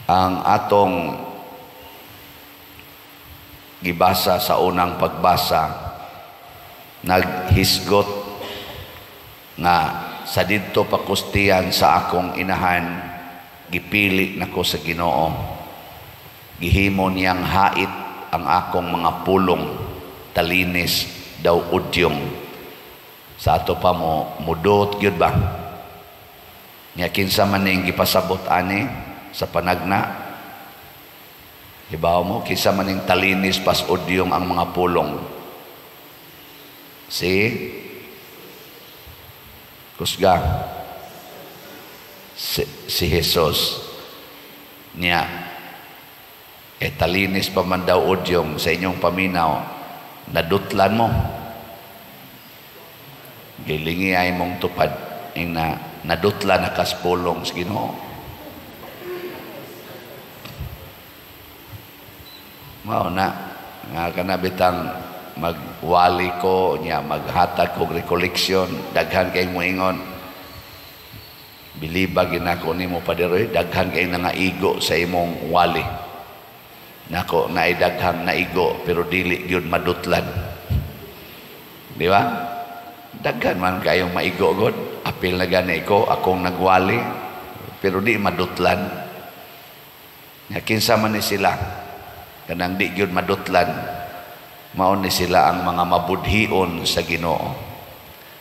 Ang atong gibasa sa unang pagbasa naghisgot nga sa didto pakustiyan sa akong inahan gipili nako sa Ginoo, gihimo niyang hait ang akong mga pulong, talinis daw udyong. Sa ato pa mo mudot gyud ba nya kinsa man ning gipasabot ani sa panagna, hibaw mo kinsa man ning talinis pas udyong ang mga pulong. Kusga si Jesus niya talinis pa man daw udyong sa inyong paminaw, nadutlan mo gilingi ay mong tupad ing nadutlan na kaspulong sa Ginoo. Mao na nga kanabitang magwali ko niya, maghatag kog recollection, daghan kay moingon biliba ginako nimo padiroy, daghan kay nangaigo sa imong wali. Nako naay daghang naigo pero dili gyud madutlan, di ba? Daghan man kayong maigo god, apil na gani ko akong nagwali pero di madutlan. Nga kinsa man ni sila kanang di gyud madutlan, mao ni sila ang mga mabudhion sa Ginoo.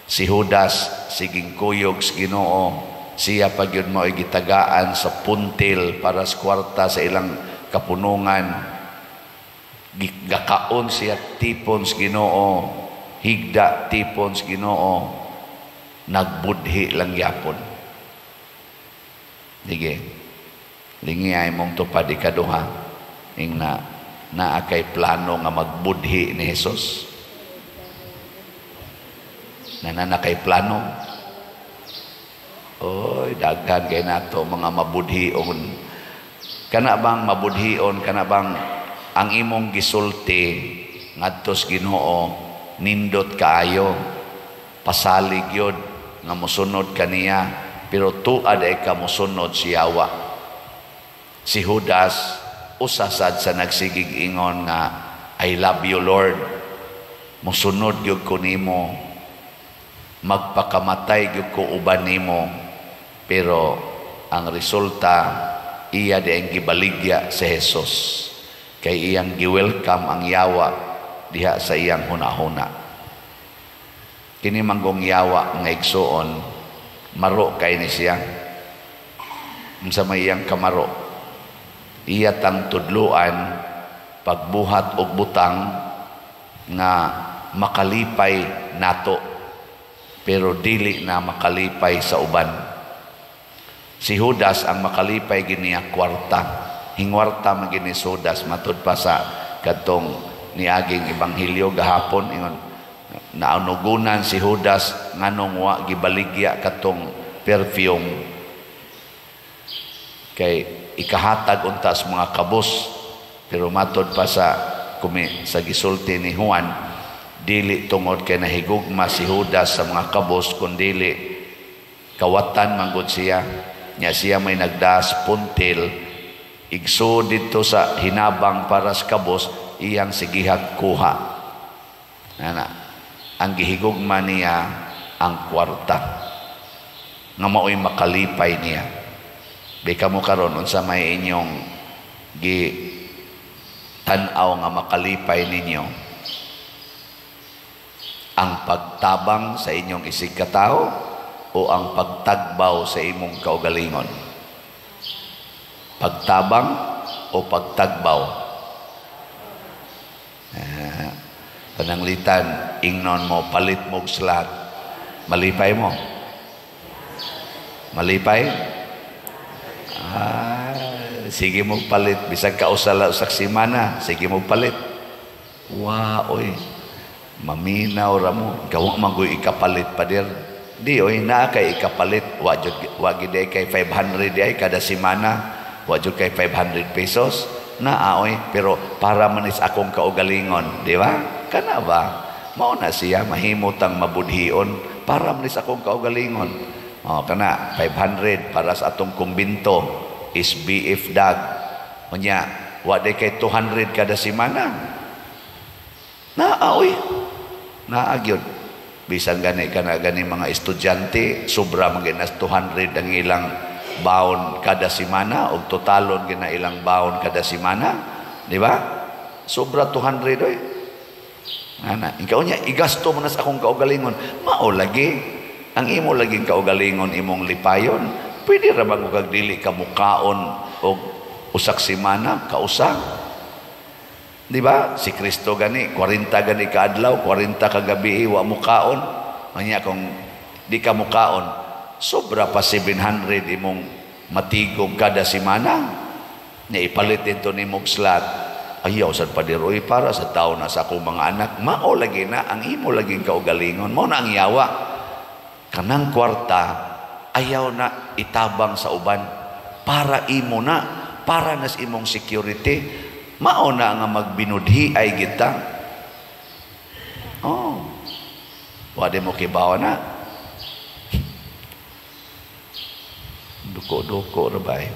Si Judas siging kuyog sa Ginoo, siya pa gyud mao gitagaan sa puntil para sa kwarta sa ilang kapunungan. Gakaon siya tipon sa Ginoo, higda tipon sa Ginoo, nagbudhi lang yapon. Sige, lingi ay mong tupad ikaduha ing na kay plano nga magbudhi ni Jesus. Nananakay plano. Oy, daghan kay nato mga mabudhion. Kana bang mabudhion, kana bang ang imong gisulti ngadto sa Ginoo nindot kaayo, pasalig yun nga mosunod kaniya, pero tuad ay ka mosunod si Yawa. Si Judas usasad sa nagsigig ingon nga I love you Lord, mosunod gyud ko nimo, magpakamatay gyud ko uban nimo, pero ang resulta iya di ang gibaligya si Jesus kay iyang giwelcome ang Yawa diha sa iyang hunahuna. Kini manggong Yawa nga igsuon, maro kay ni siya. Unsa may iyang kamaro? Iya tang tudluan pagbuhat og butang nga makalipay nato pero dili na makalipay sa uban. Si Judas ang makalipay giniya kwarta, hingwarta man gini Judas matud pa sa kadtong niaging ebanghelyo gahapon, ingon naunugunan si Judas nganong wa gibaligya katong perfume kay ikahatag untas mga kabos, pero matod pa sa gisulti ni Juan, dili tungod kay nahigugma si Judas sa mga kabos, kundili kawatan manggod siya nya siya may nagdaas puntil igso dito sa hinabang para sa kabos, iyang sigihag kuha ana ang gihigugma niya ang kwarta nga mao'y makalipay niya. Bika mo karon unsa may inyong tan-aw nga makalipay ninyo, ang pagtabang sa inyong isig katao o ang pagtagbaw sa imong kaugalingon? Pagtabang o pagtagbaw? Pananglitan ingnon mo palit mo slat, malipay mo? Malipay? Sige mo palit, bisag kausala sa simana, sige mo palit. Oy, maminaw ra mo, gawa magoy ikapalit pa dir. Di oy na kay ikapalit, wa gid kay 500 ay kada simana, wa jud kay 500 pesos. Oy, pero para manis akong kaugalingon, di ba? Kana ba? Mao na siya mahimutang mabudhion para manis akong kaugalingon. Kana 500 para sa atong kumbinto. is BF dag. Unya, wa de kay 200 kada semana. Oy. Gyud. Bisan gani mga estudyante, sobra maginas 200 ang ilang baon kada semana o totalon gina ilang baon kada semana, di ba? Sobra 200 oy. Ikaw niya igasto mo na sa akong kaugalingon. Mao lagi ang imo laging kaugalingon imong lipayon. Pwede ra bang kag dili ka mukaon og usak semana kausa? Di ba? Si Kristo gani 40 gani ka adlaw, 40 ka gabi wa mukaon. Anya kung di ka mukaon, sobra pa 700 imong matigom kada semana. Ipalit ito ni mong slot. Ayaw sa padiroy para sa tao na sa akong mga anak. Mao lagi na ang imo laging kaugalingon. Mao na ang yawa. Kanang kwarta, ayaw na itabang sa uban. Para imo na. Para nas imong security. Mao na nga magbinudhi ay kita. Oh. Wade mo kibaw na. Duko-duko rabay.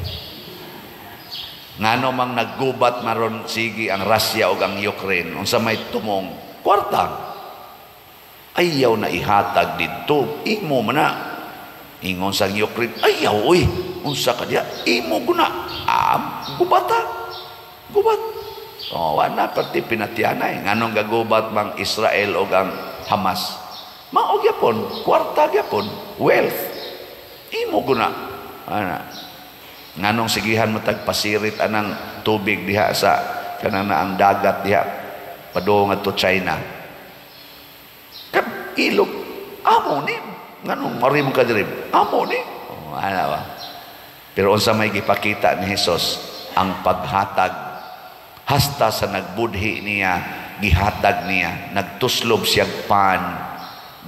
Ngano mang naggubat maron sige ang Russia o ang Ukraine unsa may tumong kwarta. Ayaw na ihatag dito. Imo man na. Ingon sa Ukraine, ayaw oy. Unsa ka diya? Imo guna. Gubata. Gubat. Wala pati pinatianay. Nganong gagubat mang Israel o ang Hamas. Mao gyapon, kwarta gyapon, wealth. Imo guna. Nganong sigihan mo tagpasirit anang tubig diha sa kanang ang dagat diha padung adto China. Kag ilog amo ni nganong marim ka diri. Amo ni. Ba? Pero unsa may gipakita ni Hesus ang paghatag hasta sa nagbudhi niya gihatag niya nagtuslob siyang pan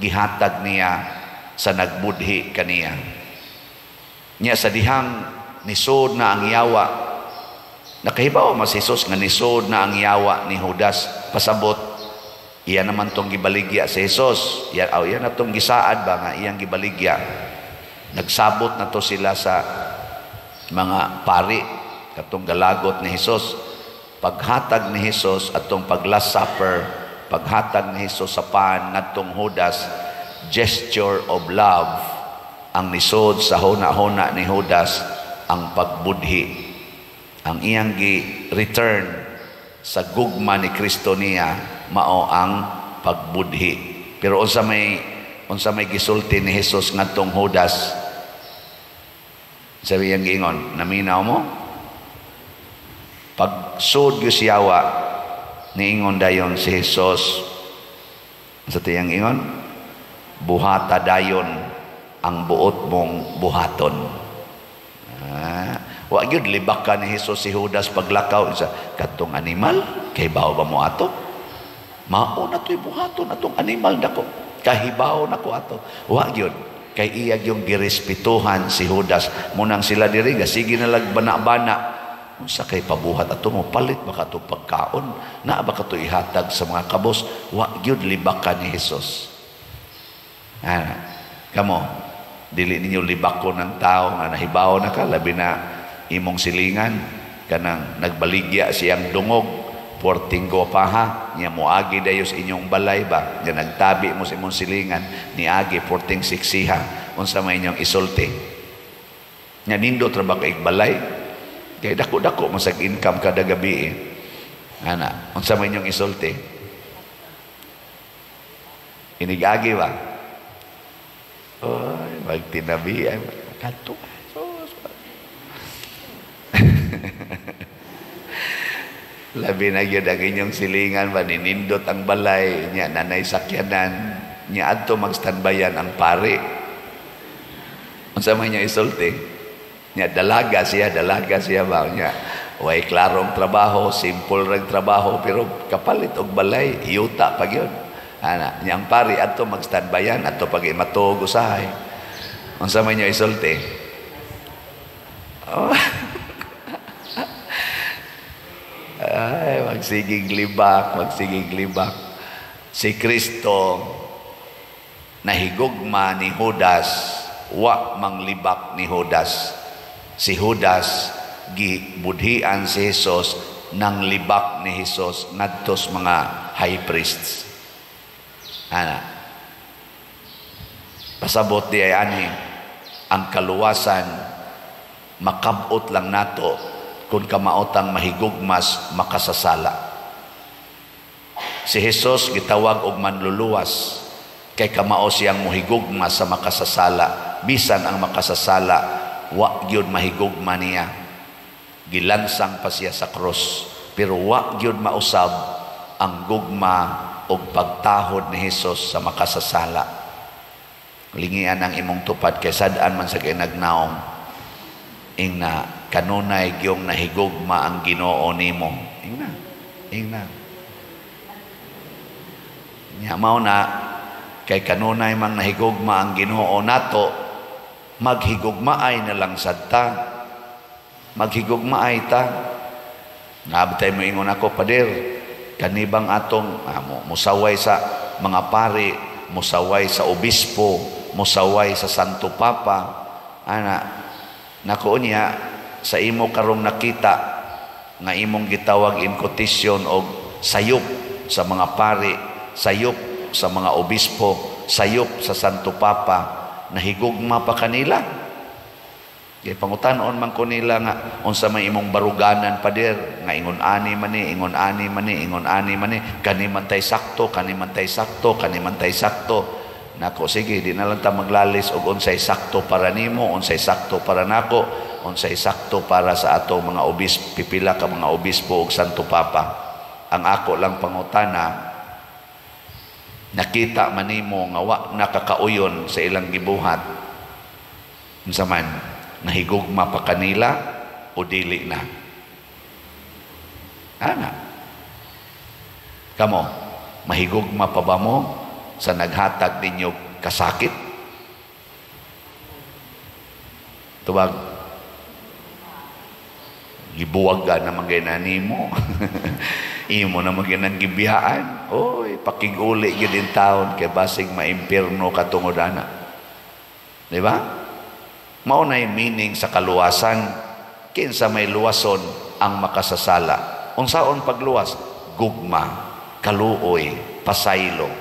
gihatag niya sa nagbudhi kaniya. Nya sa dihang nisod na ang yawa. Nakahibaw mas Hesus nga nisod na ang yawa ni Judas pasabot. Iyan naman tong gibaligya si Hesus. Iyan na tong gisaad ba nga iyang gibaligya. Nagsabot na to sila sa mga pari katong galagot ni Hesus. Paghatag ni Hesus atong pag-last supper, paghatag ni Hesus sa pan ngadtong Judas, gesture of love. Ang nisod sa hona-hona ni Judas ang pagbudhi. Ang iyang gi-return sa gugma ni Kristo niya mao ang pagbudhi. Pero unsa may gisulti ni Hesus ngadtong Judas? Sabi yang giingon, naminaw mo? Pag sud gyud siyawa niingon dayon si Hesus. Sa tiyang ingon, buhata dayon ang buot mong buhaton. Wa gyud libak ka ni Hesus si Judas paglakaw sa katong animal kay bawo ba mo ato? Mao na to'y buhaton atong animal nako. Kahibaw nako ato. Wa gyud kay iya yung girespetuhan si Judas. Munang sila diri sige na lag bana-bana. Unsa kay pabuhat ato mo palit baka to pagkaon na baka to ihatag sa mga kabos. Wa gyud libak ka ni Hesus. Kamo dili ninyo libako ng tao nga nahibaw na ka labi na imong silingan kanang nagbaligya siyang dungog portinggo pa ha niya moagi dayos inyong balay ba nga nagtabi mo sa imong silingan niagi porting siksiha unsa may inyong isulti nya nindot ra ba kay balay kay dako-dako masag income kada gabi ana unsa may inyong isulti inigagi ba oy magtinabi ay kanto labi na yun ang inyong silingan ba ninindot ang balay niya nanay sakyanan niya adto magstandbayan ang pari unsa man niya isulti niya dalaga siya ba niya way klarong trabaho simple rang trabaho pero kapalit og balay yuta pag yun ana niyang pari adto magstandbayan adto pag matug usahay unsa man niya isulti ay magsigig libak si Kristo nahigugma ni Judas wa manglibak ni Judas si Judas gibudhian si Jesus nang libak ni Jesus ngadtos mga high priests. Ana, pasabot di ay ani ang kaluwasan makabot lang nato kung kamaotang mahigugmas makasasala. Si Jesus gitawag og manluluwas kay kamao siyang mohigugma sa makasasala, bisan ang makasasala wa gyud mahigugma niya. Gilansang pa siya sa cross, pero wa gyud mausab ang gugma og pagtahod ni Jesus sa makasasala. Lingian ang imong tupad kay sad-an man sa kinagnaong ingna kanunay gyung nahigugma ang Ginoo nimo. Ingna nya mao na kay kanunay mang nahigugma ang Ginoo nato, maghigugmaay na lang sad ta. Maghigugmaay ta. Nabtay mo ingon ako, pader, kanibang atong musaway sa mga pari, musaway sa obispo, musaway sa Santo Papa. Nako niya sa imo karong nakita nga imong gitawag imkotisyon og sayop sa mga pari, sayop sa mga obispo, sayop sa Santo Papa, nahigugma pa kanila. Kaya pangutanon man ko nila nga unsa may imong baruganan pader nga ingon ani man ni, ingon ani man ni, ingon ani man ni, kani man tay sakto, kani man tay sakto, kani man tay sakto. Nako sige, di na lang ta maglalis og unsay sakto para nimo, unsay sakto para nako, unsay sakto para sa ato mga obispo, pipila ka mga obispo ug Santo Papa. Ang ako lang pangutana, nakita man nimo nga wa nakakauyon sa ilang gibuhat, unsa man nahigugma pa kanila o dili na? Ana, kamo mahigugma pa ba mo sa naghatag ninyo kasakit? Tubag gibuwag ka na magay mo. Imo na maginan gibiyaan. Oy, pakiguli gyud din taon kay basig maimpierno katungod ana. Di ba? Mao na yung meaning sa kaluwasan. Kinsa may luwason ang makasasala. Unsaon pagluwas? Gugma, kaluoy, pasaylo,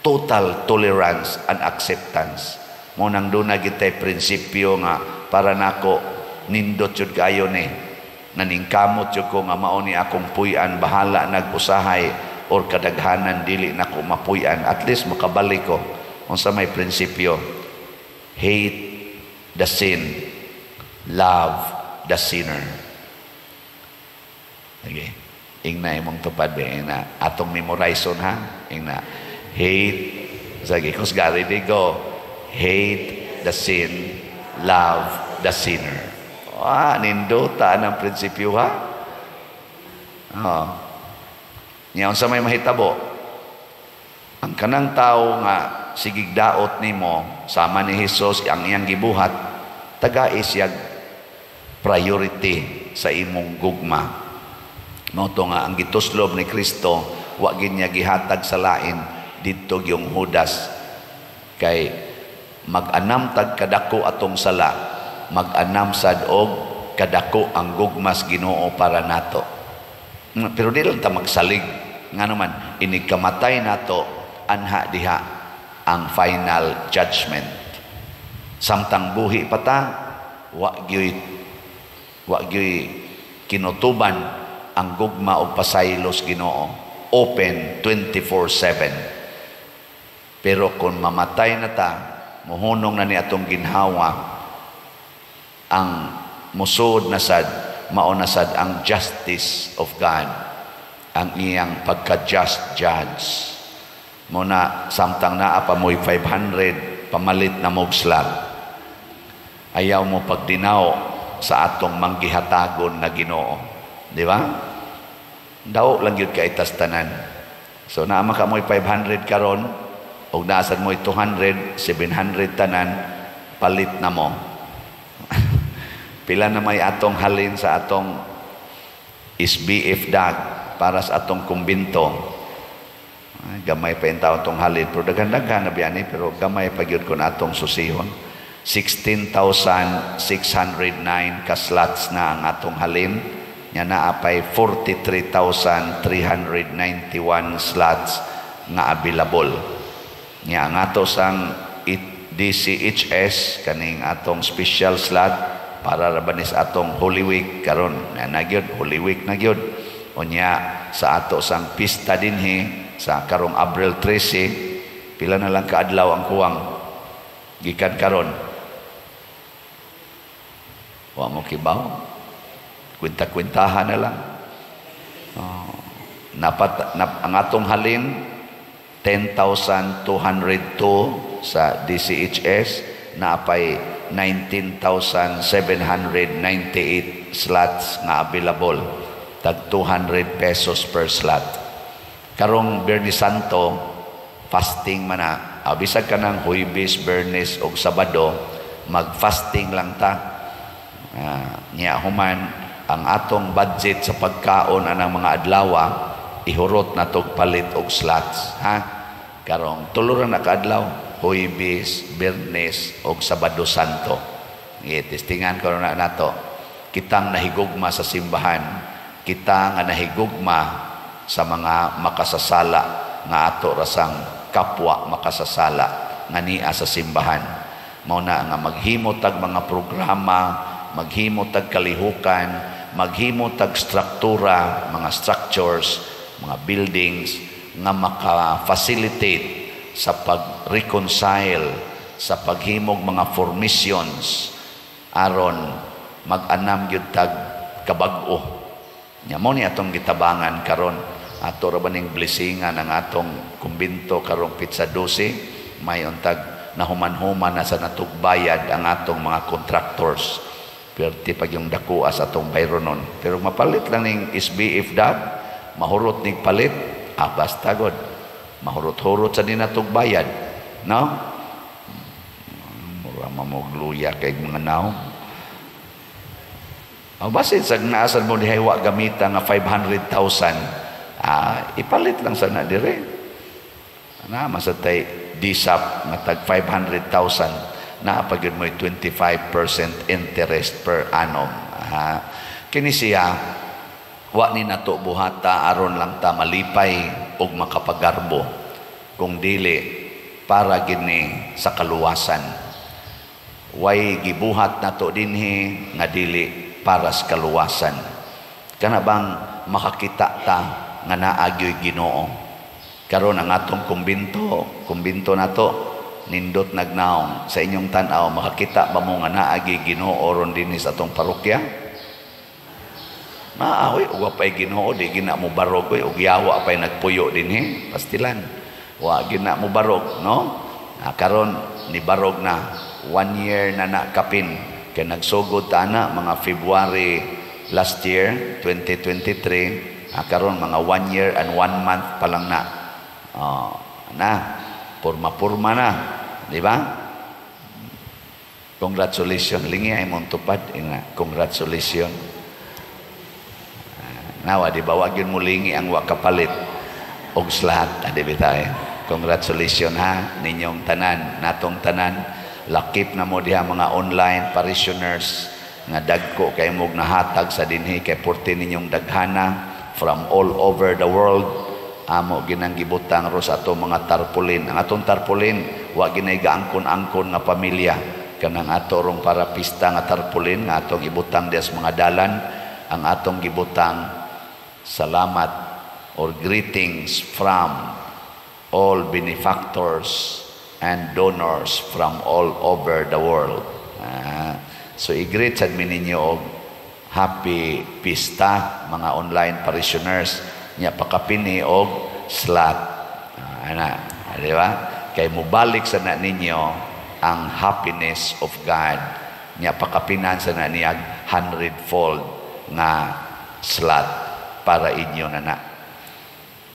total tolerance and acceptance. Mo nang doon na gitay prinsipyo nga para nako nindot yun kayo ni naningkamot yun ko nga mao ni akong puyan, bahala nag-usahay or kadaghanan dili nako mapuyan, at least makabalik ko. Unsa may prinsipyo? Hate the sin, love the sinner. Okay. Ingna imong tupad be, ingna atong memorizon ha. Ingna hate, sige, kusgari di go. Hate the sin, love the sinner. Nindota ng prinsipyo ha. Ngayon sa may mahitabo, ang kanang tao nga sigigdaot nimo sama ni Jesus ang iyang gibuhat, tagai siya priority sa imong gugma. Moto nga ang gituslob ni Kristo wa gid niya gihatag sa lain didto yung Judas, kay mag-anam tag kadako atong sala, mag-anam sad og kadako ang gugmas Ginoo para nato. Pero di lang ta magsalig nga naman inigkamatay nato anha diha ang final judgment. Samtang buhi pa ta, wa gyoy kinutuban ang gugma og pasaylos Ginoo, open 24/7. Pero kung mamatay na ta, muhunong na ni atong ginhawa, ang musud na sad, mao na sad ang justice of God, ang iyang pagka-just judge. Muna samtang naa pa mo'y 500 pamalit na mugslag, ayaw mo pagdinaw sa atong manggihatagon na Ginoo, di ba? Daw lang yun kaitas tanan. So naama ka mo'y 500 karon, og nasad mo'y 200, 700 tanan, palit na mo. Pila na may atong halin sa atong SBF dag para sa atong kumbinto. Gamay pa yung taon tong halin, pero daghan-daghan na biyani, pero gamay pa yun kung atong susihon. 16,609 ka slots na ang atong halin. Nya naa pay 43,391 slots nga available. Nya ang ato sang DCHS kaning atong special slot para rabanis atong Holy Week karon na gyud Holy Week na gyud. Unya sa ato sang pista dinhi sa karong Abril 13, pila na lang kaadlaw ang kuwang gikan karon. Wa mo kibaw. Kwenta-kwentahan na lang. Ang atong halin 10,202 sa DCHS, naapay 19,798 slots nga available, tag 200 pesos per slot. Karong Biyernes Santo fasting man na, bisag ka ng Huwebes, Biyernes o Sabado, mag-fasting lang ta. Niya human ang atong budget sa pagkaon anang mga adlawa, ihurot na tog palit og slots, ha? Karong tuluran na kaadlaw, Huwebes, Biyernes og Sabado Santo. Testingan ko na nato. Kitang nahigugma sa simbahan, kita nga nahigugma sa mga makasasala nga ato rasang kapwa makasasala nga niya sa simbahan. Mao na nga maghimo tag mga programa, maghimo tag kalihukan, maghimo tag struktura, mga structures, mga buildings nga maka-facilitate sa pag-reconcile, sa paghimog mga formations aron mag-anam gyud tag kabag-o. Nya mo ni atong gitabangan karon, ato ra baning blessingan ang atong kumbinto karong Pizza 12, may untag nahuman-human na sa natugbayad ang atong mga contractors. Perti pag yung dakuha sa atong bayronon. Pero mapalit lang ning SBF dad, mahurot ning palit, basta god. Mahurot-hurot sa dinatugbayad. No? Mura mamugluya kay mga naong. Basit sa naasan mo di haywa gamita nga 500,000, ipalit lang sana dire. Masatay disap nga tag 500,000 na pagid mo 25% interest per annum. Kini siya wa ni nato buhata aron lang ta malipay og makapagarbo, kung dili para gini sa kaluwasan. Way gibuhat nato dinhi nga dili para sa kaluwasan. Kana bang makakita ta nga naagyoy Ginoo. Karon ang atong kumbinto nato nindot nagnaong sa inyong tan-aw, makakita ba mo nga naagi Ginoo ron dinhi sa atong parokya? Maawi uwa pay Ginoo di gina mo barog og yawa pay nagpuyo dinhi pastilan. Wa gina mo barog, no? Karon ni barog na 1 year na nakapin kay nagsugod ta na mga February last year 2023, karon mga 1 year and 1 month pa lang na. Purma-purma na, di ba? Congratulations, lingi ay mong tupad, congratulations. Nawa, di ba, wag yun mo lingi ang wakapalit og slahat, di ba? Congratulations ha, ninyong tanan, natong tanan, lakip na mo diha mga online parishioners, nga dagko kay mong nahatag sa dinhi, kay porte ninyong daghana from all over the world. Amo ginang gibutang ro sa atong mga tarpaulin. Ang atong tarpaulin wa ginay gaangkon-angkon nga pamilya, kanang ato rong para pista nga tarpaulin nga atong gibutang dias mga dalan. Ang atong gibutang salamat or greetings from all benefactors and donors from all over the world. So i-greet sad mi ninyo og happy pista mga online parishioners. Nya pakapini og slot. Di ba? Kay mubalik sa na ninyo ang happiness of God. Nya pakapinan sa na niya 100-fold nga slot para inyo na